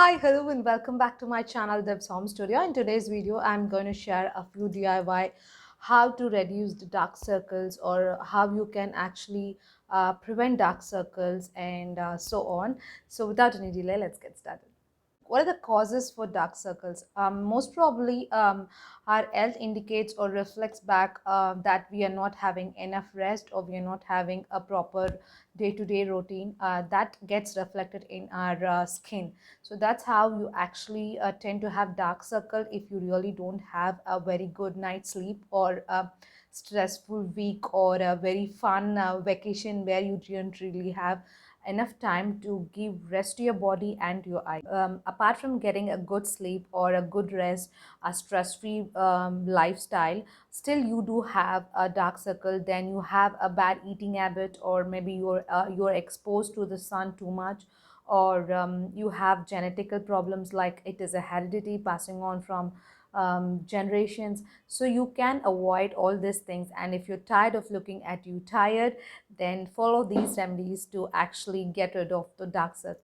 Hi, hello, and welcome back to my channel, Deb's Home Studio. In today's video, I'm going to share a few DIY how to reduce the dark circles, or how you can actually prevent dark circles, and so on. So without any delay, let's get started. What are the causes for dark circles? Most probably, our health indicates or reflects back that we are not having enough rest, or we are not having a proper day-to-day routine that gets reflected in our skin. So that's how you actually tend to have dark circle if you really don't have a very good night's sleep, or a stressful week, or a very fun vacation where you didn't really have enough time to give rest to your body and to your eye. Apart from getting a good sleep or a good rest, a stress-free lifestyle, still you do have a dark circle. Then you have a bad eating habit, or maybe you're exposed to the sun too much, or you have genetical problems, like it is a heredity passing on from generations. So you can avoid all these things, and if you're tired of looking at you tired, then follow these remedies to actually get rid of the dark circle.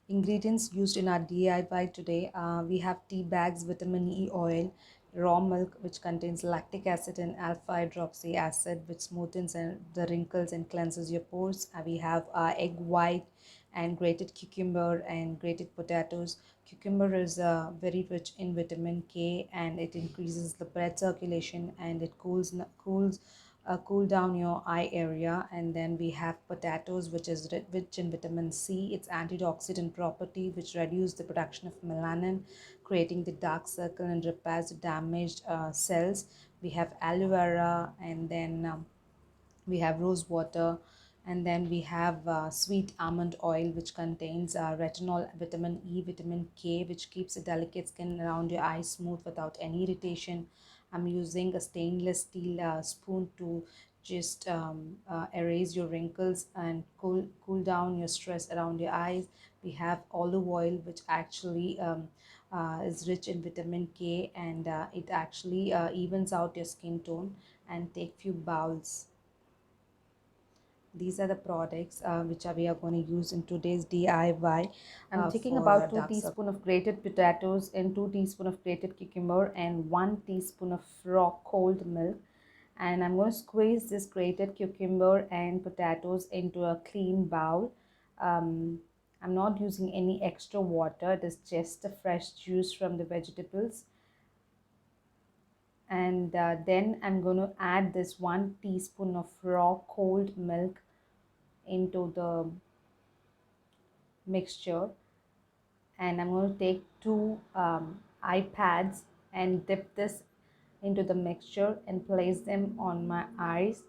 Ingredients used in our DIY today, we have tea bags, vitamin E oil, raw milk which contains lactic acid and alpha hydroxy acid, which smoothens the wrinkles and cleanses your pores. We have egg white and grated cucumber and grated potatoes. Cucumber is very rich in vitamin K, and it increases the blood circulation, and it cool down your eye area. And then we have potatoes, which is rich in vitamin C. Its antioxidant property, which reduces the production of melanin, creating the dark circle and repairs the damaged cells. We have aloe vera, and then we have rose water, and then we have sweet almond oil, which contains retinol, vitamin E, vitamin K, which keeps a delicate skin around your eyes smooth without any irritation. I'm using a stainless steel spoon to just erase your wrinkles and cool down your stress around your eyes. We have olive oil, which actually is rich in vitamin K, and it actually evens out your skin tone. And take few bowls. These are the products which we are going to use in today's DIY. I'm taking about 2 teaspoons of grated potatoes, and 2 teaspoons of grated cucumber, and 1 teaspoon of raw cold milk. And I'm going to squeeze this grated cucumber and potatoes into a clean bowl. I'm not using any extra water. It is just the fresh juice from the vegetables. And then I'm going to add this 1 teaspoon of raw cold milk into the mixture. And I'm going to take two iPads and dip this into the mixture and place them on my eyes.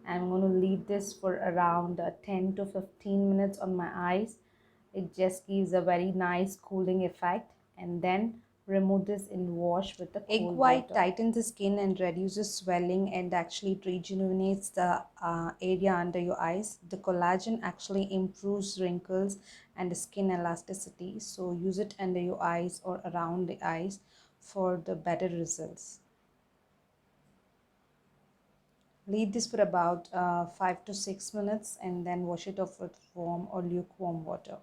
I'm going to leave this for around 10 to 15 minutes on my eyes. It just gives a very nice cooling effect. And then remove this and wash with the egg white water. Tightens the skin and reduces swelling, and actually it rejuvenates the area under your eyes. The collagen actually improves wrinkles and skin elasticity, so use it under your eyes or around the eyes for the better results. Leave this for about 5 to 6 minutes, and then wash it off with warm or lukewarm water.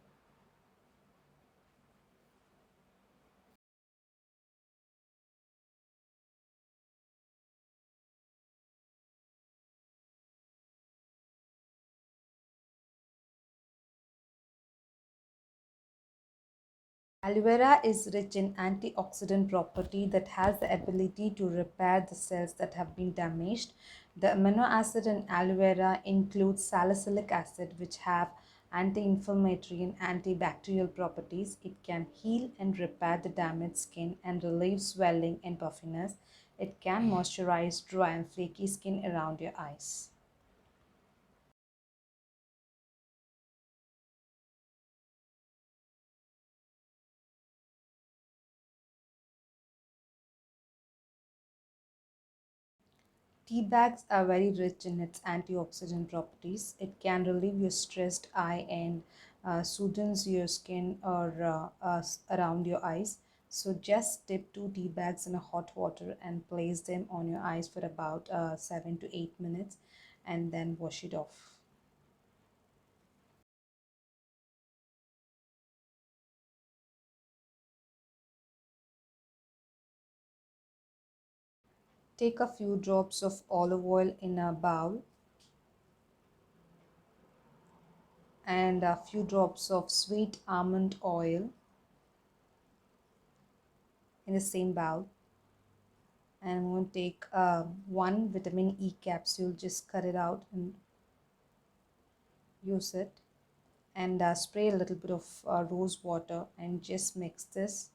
Aloe vera is rich in antioxidant property that has the ability to repair the cells that have been damaged. The amino acid in aloe vera includes salicylic acid, which have anti-inflammatory and antibacterial properties. It can heal and repair the damaged skin and relieve swelling and puffiness. It can moisturize dry and flaky skin around your eyes. Tea bags are very rich in its antioxidant properties. It can relieve your stressed eye and soothes your skin or around your eyes. So just dip 2 tea bags in a hot water and place them on your eyes for about 7 to 8 minutes, and then wash it off. Take a few drops of olive oil in a bowl and a few drops of sweet almond oil in the same bowl. And I'm going to take one vitamin E capsule, just cut it out and use it, and spray a little bit of rose water and just mix this.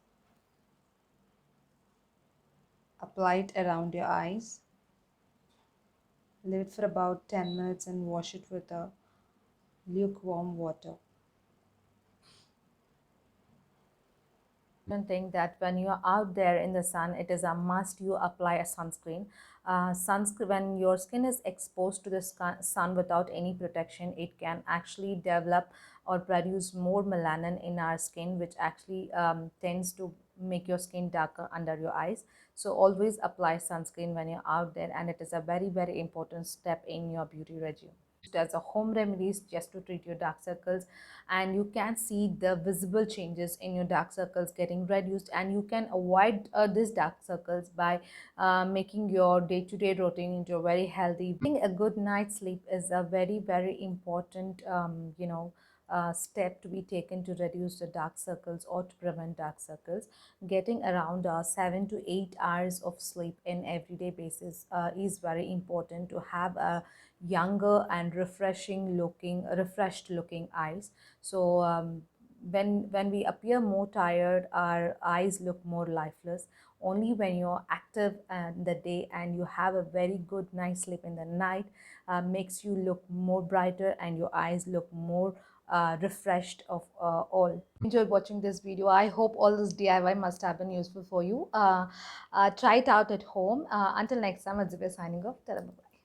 Apply it around your eyes. Leave it for about 10 minutes and wash it with lukewarm water. Don't think that when you are out there in the sun, it is a must you apply a sunscreen. Sunscreen, when your skin is exposed to the sun without any protection, it can actually develop or produce more melanin in our skin, which actually tends to make your skin darker under your eyes. So always apply sunscreen when you're out there, and it is a very, very important step in your beauty regime as a home remedies just to treat your dark circles, and you can see the visible changes in your dark circles getting reduced, and you can avoid these dark circles by making your day-to-day routine into a very healthy. Getting a good night's sleep is a very, very important step to be taken to reduce the dark circles or to prevent dark circles. Getting around 7 to 8 hours of sleep in everyday basis is very important to have a younger and refreshed looking eyes. So when we appear more tired, our eyes look more lifeless. Only when you're active in the day and you have a very good night's sleep in the night makes you look more brighter and your eyes look more refreshed of all. Enjoyed watching this video. I hope all this DIY must have been useful for you. Try it out at home. Until next time, Azibia signing off. Bye.